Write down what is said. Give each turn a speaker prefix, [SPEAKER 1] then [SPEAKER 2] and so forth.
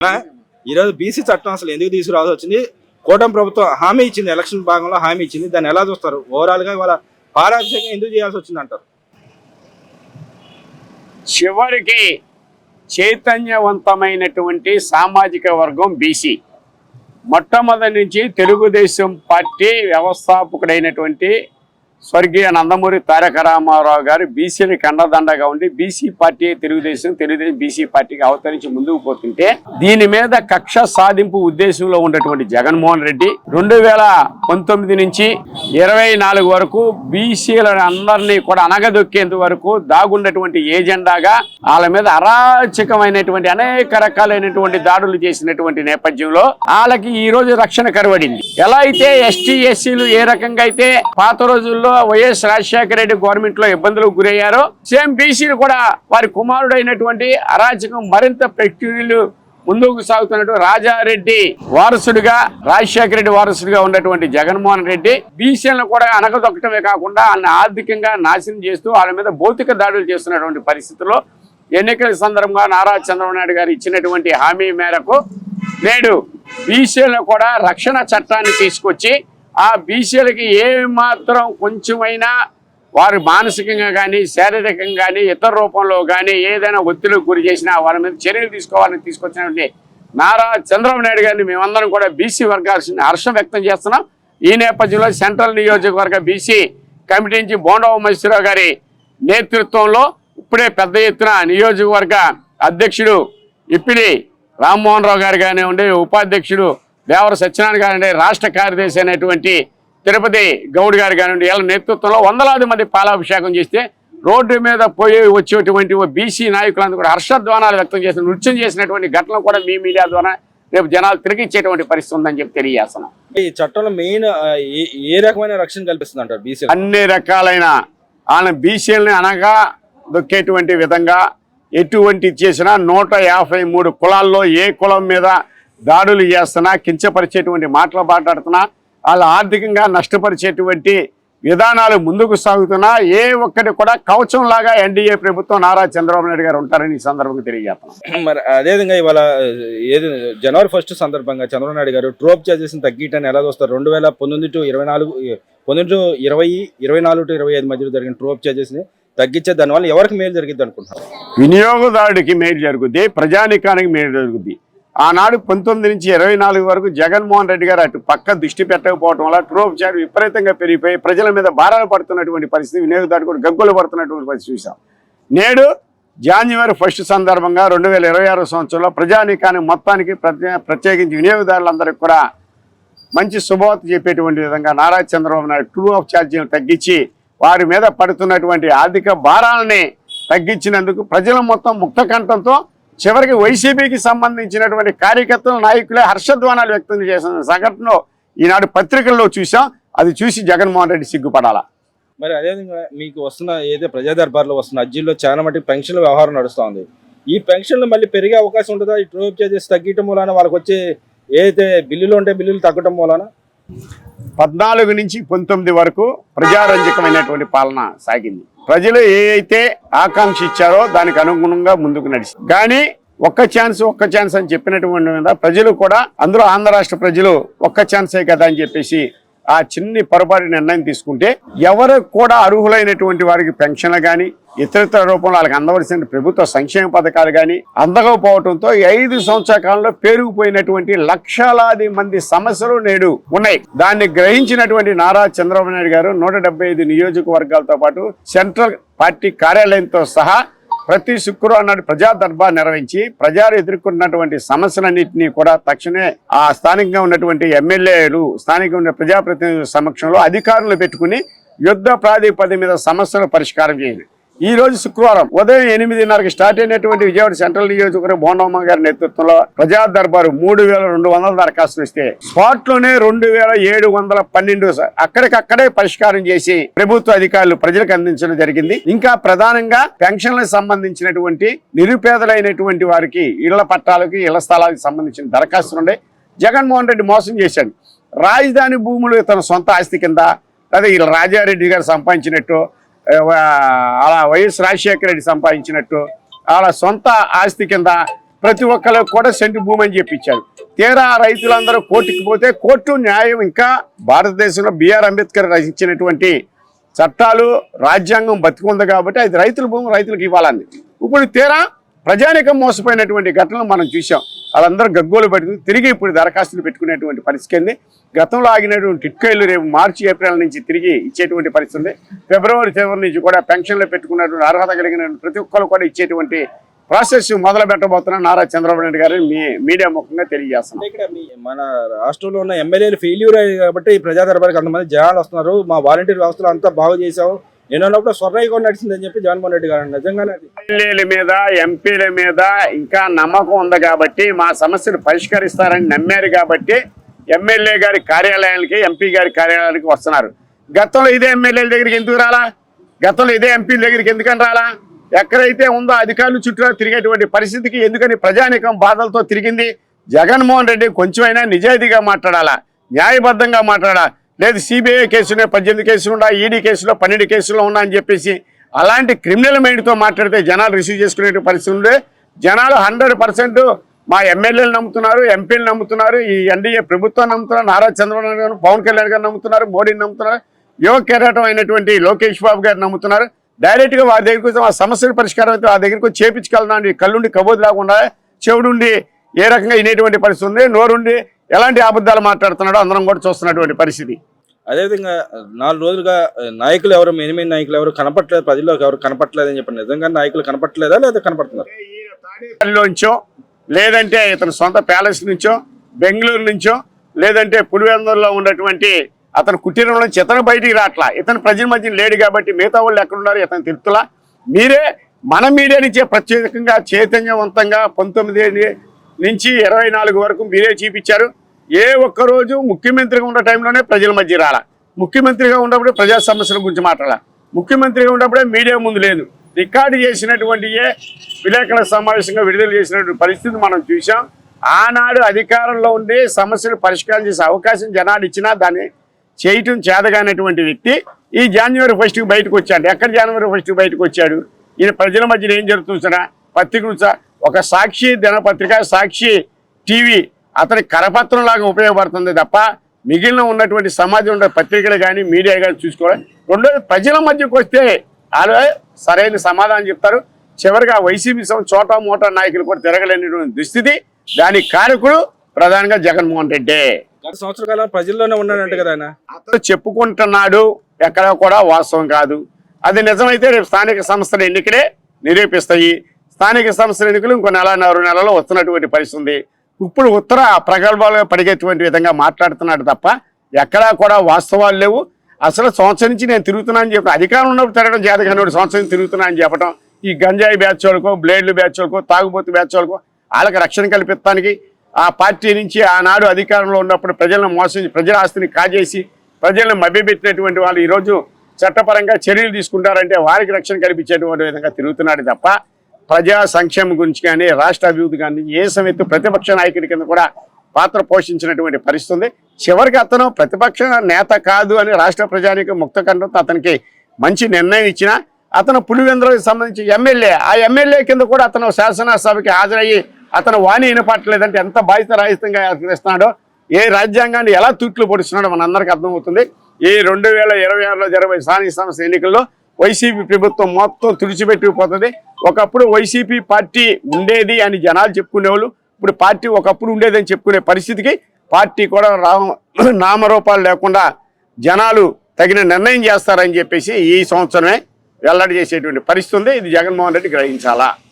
[SPEAKER 1] ఈరోజు బీసీ చట్టం అసలు ఎందుకు తీసుకురావాల్సి వచ్చింది? కూటమి ప్రభుత్వం హామీ ఇచ్చింది, ఎలక్షన్ భాగంలో హామీ ఇచ్చింది. దాన్ని ఎలా చూస్తారు? ఓవరాల్ గా వాళ్ళ పారాభిషేకం ఎందుకు చేయాల్సి వచ్చింది అంటారు?
[SPEAKER 2] చివరికి చైతన్యవంతమైనటువంటి సామాజిక వర్గం బీసీ. మొట్టమొదటి నుంచి తెలుగుదేశం పార్టీ వ్యవస్థాపకుడైనటువంటి స్వర్గీయ నందమూరి తారక రామారావు గారు బీసీలకు అండదండగా ఉండి బీసీ పార్టీ తెలుగుదేశం బీసీ పార్టీకి అవతరించి ముందుకు పోతుంటే దీని మీద కక్ష సాధింపు ఉద్దేశంలో ఉన్నటువంటి జగన్మోహన్ రెడ్డి 2019 నుంచి 24 వరకు బీసీలను అందరినీ కూడా అనగదొక్కేంత వరకు దాగున్నటువంటి ఏజెండాగా వాళ్ళ మీద అరాచకమైనటువంటి అనేక రకాలైనటువంటి దాడులు చేసినటువంటి నేపథ్యంలో వాళ్ళకి ఈ రోజు రక్షణ కరువడింది. ఎలా అయితే ఎస్టీ ఎస్సీలు ఏ రకంగా అయితే పాత రోజుల్లో వైఎస్ రాజశేఖర రెడ్డి గవర్నమెంట్ లో ఇబ్బందులకు గురయ్యారో సేమ్ బీసీలు కూడా వారి కుమారుడైనటువంటి అరాచకం మరింత ప్రక్రియలు ముందుకు సాగుతున్నట్టు రాజారెడ్డి వారసుడిగా రాజశేఖర రెడ్డి వారసుడిగా ఉన్నటువంటి జగన్మోహన్ రెడ్డి బీసీలను కూడా అనగదొక్కటమే కాకుండా వాళ్ళని ఆర్థికంగా నాశనం చేస్తూ వాళ్ళ మీద భౌతిక దాడులు చేస్తున్నటువంటి పరిస్థితుల్లో ఎన్నికల సందర్భంగా నారా చంద్రబాబు నాయుడు గారు ఇచ్చినటువంటి హామీ మేరకు నేడు బీసీలను కూడా రక్షణ చట్టాన్ని తీసుకొచ్చి ఆ బీసీలకి ఏమాత్రం కొంచెమైనా వారు మానసికంగా కానీ శారీరకంగా కానీ ఇతర రూపంలో కానీ ఏదైనా ఒత్తిడికి గురి చేసినా వాళ్ళ మీద చర్యలు తీసుకోవాలని తీసుకొచ్చినటువంటి నారా చంద్రబాబు నాయుడు గారిని మేమందరం కూడా బీసీ వర్గాల్సిన హర్షం వ్యక్తం చేస్తున్నాం. ఈ నేపథ్యంలో సెంట్రల్ నియోజకవర్గ బీసీ కమిటీ నుంచి బోండా ఉమేశ్వరరావు గారి నేతృత్వంలో ఇప్పుడే పెద్ద ఎత్తున నియోజకవర్గ అధ్యక్షుడు ఇప్పిడి రామ్మోహన్ రావు గారు కానివ్వండి, ఉపాధ్యక్షుడు దేవర సత్యనారాయణ గారండి, రాష్ట్ర కార్యదర్శి అయినటువంటి తిరుపతి గౌడ్ గారు కానివ్వండి, వీళ్ళ నేతృత్వంలో వందలాది మంది పాలాభిషేకం చేస్తే రోడ్డు మీద పోయి వచ్చేటువంటి బీసీ నాయకులందరూ కూడా హర్షధ్వానాలు వ్యక్తం చేసిన నృత్యం చేసినటువంటి ఘటనలు కూడా మీ మీడియా ద్వారా రేపు జనాలు తిరిగిచ్చేటువంటి పరిస్థితి ఉందని చెప్పి తెలియజేస్తున్నాం.
[SPEAKER 1] ఈ చట్టంలో మెయిన్ ఏ రకమైన రక్షణ కల్పిస్తుంది అంటారు? బీసీ
[SPEAKER 2] అన్ని రకాలైన ఆయన బీసీలని అనగా దొక్కేటువంటి విధంగా ఎటువంటి చేసినా 153 కులాల్లో ఏ కులం మీద దాడులు చేస్తున్నా, కించపరిచేటువంటి మాటలు మాట్లాడుతున్నా, వాళ్ళు ఆర్థికంగా నష్టపరిచేటువంటి విధానాలు ముందుకు సాగుతున్నా ఏ ఒక్కటి కూడా కవచంలాగా ఎన్డీఏ ప్రభుత్వం నారా చంద్రబాబు నాయుడు గారు ఉంటారని ఈ సందర్భంగా తెలియజేస్తున్నాం.
[SPEAKER 1] మరి అదేవిధంగా ఇవాళ జనవరి 1 సందర్భంగా చంద్రబాబు నాయుడు గారు ట్రోప్ చార్జెస్ తగ్గియటాన్ని ఎలా చూస్తారు? 2019 to 24 24 to 25 మధ్యలో జరిగిన ట్రోప్ చార్జెస్ ని తగ్గించే దానివల్ల ఎవరికి మేలు జరిగింది అనుకుంటున్నారు?
[SPEAKER 2] వినియోగదారుడికి మేలు జరుగుద్ది, ప్రజానికానికి మేలు జరుగుద్ది. ఆనాడు 19 నుంచి 24 వరకు జగన్మోహన్ రెడ్డి గారు అటు పక్క దృష్టి పెట్టకపోవడం వల్ల ట్రోప్ చార్జ్ విపరీతంగా పెరిగిపోయి ప్రజల మీద భారాలు పడుతున్నటువంటి పరిస్థితి, వినియోగదారుడు కూడా గగ్గోలు పడుతున్నటువంటి పరిస్థితి చూసాం. నేడు జనవరి 1 సందర్భంగా 2026 సంవత్సరంలో ప్రజానికానికి మొత్తానికి ప్రత్యేకించి వినియోగదారులందరికీ కూడా మంచి శుభవార్త చెప్పేటువంటి విధంగా నారా చంద్రబాబు నాయుడు ట్రోప్ ఛార్జీలు తగ్గించి వారి మీద పడుతున్నటువంటి ఆర్థిక భారాలని తగ్గించినందుకు ప్రజలు మొత్తం ముక్త కంఠంతో చివరికి వైసీపీకి సంబంధించినటువంటి కార్యకర్తల నాయకులే హర్షధ్వానాలు వ్యక్తం చేసిన సంఘటనలో ఈనాడు పత్రికల్లో చూసాం. అది చూసి జగన్మోహన్ రెడ్డి సిగ్గుపడాలా.
[SPEAKER 1] మరి అదేవిధంగా మీకు వస్తున్న ఏదైతే ప్రజా దర్బార్లో వస్తున్న అర్జీల్లో చాలా మటుకు పెన్షన్ల వ్యవహారం నడుస్తూ ఉంది. ఈ పెన్షన్లు మళ్ళీ పెరిగే అవకాశం ఉంటుందా? ఈ ట్రోప్ చార్జెస్ తగ్గటం మూలాన వాళ్ళకి వచ్చే ఏదైతే బిల్లులు ఉంటే బిల్లులు తగ్గటం మూలాన
[SPEAKER 2] 14 నుంచి 19 వరకు ప్రజారంజకమైనటువంటి పాలన సాగింది. ప్రజలు ఏ అయితే ఆకాంక్ష ఇచ్చారో దానికి అనుగుణంగా ముందుకు నడిచి కానీ ఒక్క ఛాన్స్ అని చెప్పినటువంటి మీద ప్రజలు కూడా అందులో ఆంధ్ర రాష్ట్ర ప్రజలు ఒక్క ఛాన్సే కదా అని చెప్పేసి ఆ చిన్ని పొరపాటు నిర్ణయం తీసుకుంటే ఎవరికి కూడా అర్హులైనటువంటి వారికి పెన్షన్లు కానీ ఇతర రూపంలో వాళ్ళకి అందవలసిన ప్రభుత్వ సంక్షేమ పథకాలు కానీ అందకపోవడంతో 5 సంవత్సరాల కాలంలో పేరుకుపోయినటువంటి లక్షలాది మంది సమస్యలు నేడు ఉన్నాయి. దాన్ని గ్రహించినటువంటి నారా చంద్రబాబు నాయుడు గారు 175 నియోజకవర్గాలతో పాటు సెంట్రల్ పార్టీ కార్యాలయంతో సహా ప్రతి శుక్రవారం నాడు ప్రజా దర్బార్ నిర్వహించి ప్రజలు ఎదుర్కొన్నటువంటి సమస్యలన్నింటినీ కూడా తక్షణమే ఆ స్థానికంగా ఉన్నటువంటి ఎమ్మెల్యేలు, స్థానికంగా ఉన్న ప్రజాప్రతినిధుల సమక్షంలో అధికారులు పెట్టుకుని యుద్ధ ప్రాతిపదిక మీద సమస్యలు పరిష్కారం చేయాలి. ఈ రోజు శుక్రవారం ఉదయం 8:30కి స్టార్ట్ అయినటువంటి విజయవాడ సెంట్రల్ నియోజకవర్గ బోండమ్మ గారి నేతృత్వంలో ప్రజా దర్బారు 3200 దరఖాస్తులు ఇస్తే స్పాట్ లోనే 2712 అక్కడికక్కడే పరిష్కారం చేసి ప్రభుత్వ అధికారులు ప్రజలకు అందించడం జరిగింది. ఇంకా ప్రధానంగా పెన్షన్లకు సంబంధించినటువంటి నిరుపేదలైనటువంటి వారికి ఇళ్ల పట్టాలకి ఇళ్ల స్థలాలకు సంబంధించిన దరఖాస్తులు ఉన్నాయి. జగన్మోహన్ రెడ్డి మోసం చేశాడు. రాజధాని భూములు తన సొంత ఆస్తి కింద లేదా ఇలా రాజారెడ్డి గారు సంపాదించినట్టు అలా వైఎస్ రాజశేఖర రెడ్డి సంపాదించినట్టు వాళ్ళ సొంత ఆస్తి కింద ప్రతి ఒక్కరికి కూడా సెంటు భూమి అని చెప్పించారు. తీరా రైతులందరూ కోర్టుకి పోతే కోర్టు న్యాయం ఇంకా భారతదేశంలో బిఆర్ అంబేద్కర్ రచించినటువంటి చట్టాలు రాజ్యాంగం బతికుంది కాబట్టి అది రైతుల భూమి రైతులకు ఇవ్వాలని. ఇప్పుడు తీరా ప్రజానికం మోసపోయినటువంటి ఘటనలు మనం చూసాం. వాళ్ళందరూ గగ్గోలు పెట్టుకుని తిరిగి ఇప్పుడు దరఖాస్తులు పెట్టుకునేటువంటి పరిస్థితి. గతంలో ఆగినటువంటి టిట్కాయిలు రేపు మార్చి ఏప్రిల్ నుంచి తిరిగి ఇచ్చేటువంటి పరిస్థితి. ఫిబ్రవరి చివరి నుంచి కూడా పెన్షన్లు పెట్టుకున్నటువంటి అర్హత కలిగిన ప్రతి ఒక్కరు కూడా ఇచ్చేటువంటి ప్రాసెస్ మొదలు పెట్టబోతున్న నారా చంద్రబాబు నాయుడు గారు మీడియా ముఖంగా తెలియజేస్తున్నాం.
[SPEAKER 1] ఇక్కడ మన రాష్ట్రంలో ఉన్న ఎమ్మెల్యేలు ఫెయిల్యూర్ అయ్యాయి కాబట్టి ఈ ప్రజా దర్బార్కి అంతమంది జనాలు వస్తున్నారు. మా వాలంటీర్ వ్యవస్థలు అంతా బాగు చేసావు, నేనప్పుడు స్వర్ణయుగం నడిచిందని చెప్పి జగన్మోహన్ రెడ్డి గారు నిజంగానే
[SPEAKER 2] ఎమ్మెల్యేల మీద ఎంపీల మీద ఇంకా నమ్మకం ఉంది కాబట్టి మా సమస్యలు పరిష్కరిస్తారని నమ్మారు కాబట్టి ఎమ్మెల్యే గారి కార్యాలయానికి ఎంపీ గారి కార్యాలయానికి వస్తున్నారు. గతంలో ఇదే ఎమ్మెల్యేల దగ్గరికి ఎందుకు రాలా? గతంలో ఇదే ఎంపీల దగ్గరికి ఎందుకని రాలా? ఎక్కడైతే ఉందో అధికారులు చుట్టూ తిరిగేటువంటి పరిస్థితికి ఎందుకని ప్రజానికం బాధలతో తిరిగింది? జగన్మోహన్ రెడ్డి కొంచెమైనా నిజాయితీగా మాట్లాడాలా, న్యాయబద్ధంగా మాట్లాడాలా. లేదు సిబిఐ కేసులో 18 కేసులు ఉన్నా, ఈడీ కేసులో 12 కేసులు ఉన్నా అని చెప్పేసి అలాంటి క్రిమినల్ మైండ్తో మాట్లాడితే జనాలు రిసీవ్ చేసుకునే పరిస్థితి ఉండే. జనాలు 100% మా ఎమ్మెల్యేలు నమ్ముతున్నారు, ఎంపీలు నమ్ముతున్నారు, ఈ ఎన్డీఏ ప్రభుత్వం నమ్ముతున్నారు, నారా చంద్రబాబు నాయుడు గారు, పవన్ కళ్యాణ్ గారు నమ్ముతున్నారు, మోడీని నమ్ముతున్నారు, యువ కెరటం అయినటువంటి లోకేష్ బాబు గారు నమ్ముతున్నారు. డైరెక్ట్గా వారి దగ్గరికి వచ్చి ఆ సమస్యల పరిష్కారం అయితే ఆ దగ్గరికి వచ్చి చేపించుకెళ్ళడానికి కళ్ళుండి కబోదు లేకుండా చెవుడుండి ఏ రకంగా వినేటువంటి పరిస్థితి ఉంది, నోరుండి ఎలాంటి అబద్ధాలు మాట్లాడుతున్నాడో అందరం కూడా చూస్తున్నటువంటి పరిస్థితి.
[SPEAKER 1] అదేవిధంగా 4 రోజులుగా నాయకులు ఎవరు మెయిన్ నాయకులు ఎవరు కనపట్లేదు, ప్రజల్లోకి ఎవరు కనపట్లేదని చెప్పండి. నిజంగా నాయకులు కనపట్లేదా లేదా కనపడుతున్నారు?
[SPEAKER 2] తాడేపల్లిలోంచో లేదంటే ఇతని సొంత ప్యాలెస్ నుంచో, బెంగళూరు నుంచో, లేదంటే పులివెందులలో ఉన్నటువంటి అతను కుటీరం నుంచి ఇతను బయటికి రావట్లా. ఇతను ప్రజల మధ్య లేడు కాబట్టి మిగతా వాళ్ళు ఎక్కడున్నారు ఇతను తిరుతులా. మీరే మన మీడియా నుంచే ప్రత్యేకంగా చైతన్యవంతంగా 19 నుంచి 24 వరకు మీరే చూపించారు. ఏ ఒక్కరోజు ముఖ్యమంత్రిగా ఉన్న టైంలోనే ప్రజల మధ్య రాలా, ముఖ్యమంత్రిగా ఉన్నప్పుడే ప్రజా సమస్యల గురించి మాట్లాడాల, ముఖ్యమంత్రిగా ఉన్నప్పుడే మీడియా ముందు లేదు. రికార్డు చేసినటువంటి విలేకరుల సమావేశంగా విడుదల చేసినటువంటి పరిస్థితి మనం చూసాం. ఆనాడు అధికారంలో ఉండి సమస్యలు పరిష్కారం చేసే అవకాశం జనాలు ఇచ్చినా దాన్ని చేయటం చేతగానటువంటి వ్యక్తి ఈ జనవరి 1కి బయటకు వచ్చాడు. ఎక్కడ జనవరి 1కి బయటకు వచ్చాడు? ఈయన ప్రజల మధ్యన ఏం జరుగుతుందా? పత్రిక ఒక సాక్షి దినపత్రిక, సాక్షి టీవీ అతని కరపత్రం లాగా ఉపయోగపడుతుంది తప్ప మిగిలిన ఉన్నటువంటి సమాజం ఉండే పత్రికలు కానీ మీడియా కానీ చూసుకోవాలి. రెండోది ప్రజల మధ్యకు వస్తే వాళ్ళు సరైన సమాధానం చెప్తారు. చివరిగా వైసీపీ చోటా మోటా నాయకులు కూడా తిరగలేనటువంటి దుస్థితి. దానికి కారకుడు ప్రధానంగా జగన్మోహన్ రెడ్డి.
[SPEAKER 1] గత సంవత్సర కాలం ప్రజల్లోనే ఉన్నాడంట కదా ఆయన.
[SPEAKER 2] అతను చెప్పుకుంటున్నాడు, ఎక్కడ కూడా వాస్తవం కాదు. అది నిజమైతే రేపు స్థానిక సంస్థల ఎన్నికలే నిరూపిస్తాయి. స్థానిక సంస్థల ఎన్నికలు ఇంకో 1.5 నెలలో వస్తున్నటువంటి పరిస్థితి. ఇప్పుడు ఉత్తర ప్రగల్భాలుగా పడిగేటువంటి విధంగా మాట్లాడుతున్నాడు తప్ప ఎక్కడా కూడా వాస్తవాలు లేవు. అసలు సంవత్సరం నుంచి నేను తిరుగుతున్నా అని చెప్పి అధికారం ఉన్నప్పుడు తిరగడం చేత కానీ సంవత్సరం తిరుగుతున్నా అని చెప్పడం, ఈ గంజాయి బ్యాచ్ వాళ్ళకో, బ్లేడ్లు బ్యాచ్ వాళ్ళకో, తాగుబోతు బ్యాచ్ వాళ్ళకో వాళ్ళకి రక్షణ కల్పించడానికి ఆ పార్టీ నుంచి ఆనాడు అధికారంలో ఉన్నప్పుడు ప్రజలను మోసం, ప్రజల ఆస్తిని కాజేసి ప్రజలను మభ్యపెట్టినటువంటి వాళ్ళు ఈరోజు చట్టపరంగా చర్యలు తీసుకుంటారంటే వారికి రక్షణ కల్పించేటువంటి విధంగా తిరుగుతున్నాడు తప్ప ప్రజా సంక్షేమం గురించి కానీ రాష్ట్ర అభివృద్ధి కానీ ఏ సమయత్తు ప్రతిపక్ష నాయకుడి కింద కూడా పాత్ర పోషించినటువంటి పరిస్థితి ఉంది. చివరికి అతను ప్రతిపక్ష నేత కాదు అని రాష్ట్ర ప్రజానికి ముక్తకంఠంతో అతనికి మంచి నిర్ణయం ఇచ్చిన అతను పులివెందులకు సంబంధించి ఎమ్మెల్యే, ఆ ఎమ్మెల్యే కింద కూడా అతను శాసనసభకి హాజరయ్యి అతను వాణి వినపట్టలేదంటే ఎంత బాధ్యత రాహితంగా వ్యవహరిస్తున్నాడో, ఏ రాజ్యాంగాన్ని ఎలా తూట్లు పొడుస్తున్నాడో మనందరికీ అర్థమవుతుంది. ఈ 2026లో జరిగే స్థానిక సంస్థ ఎన్నికల్లో వైసీపీ ప్రభుత్వం మొత్తం తుడిచిపెట్టుకుపోతుంది. ఒకప్పుడు వైసీపీ పార్టీ ఉండేది అని జనాలు చెప్పుకునేవాళ్ళు. ఇప్పుడు పార్టీ ఒకప్పుడు ఉండేదని చెప్పుకునే పరిస్థితికి పార్టీ కూడా నామరూపాలు లేకుండా జనాలు తగిన నిర్ణయం చేస్తారని చెప్పేసి ఈ సంవత్సరమే వెల్లడి చేసేటువంటి పరిస్థితి ఉంది. ఇది జగన్మోహన్ రెడ్డి గ్రహించాలా.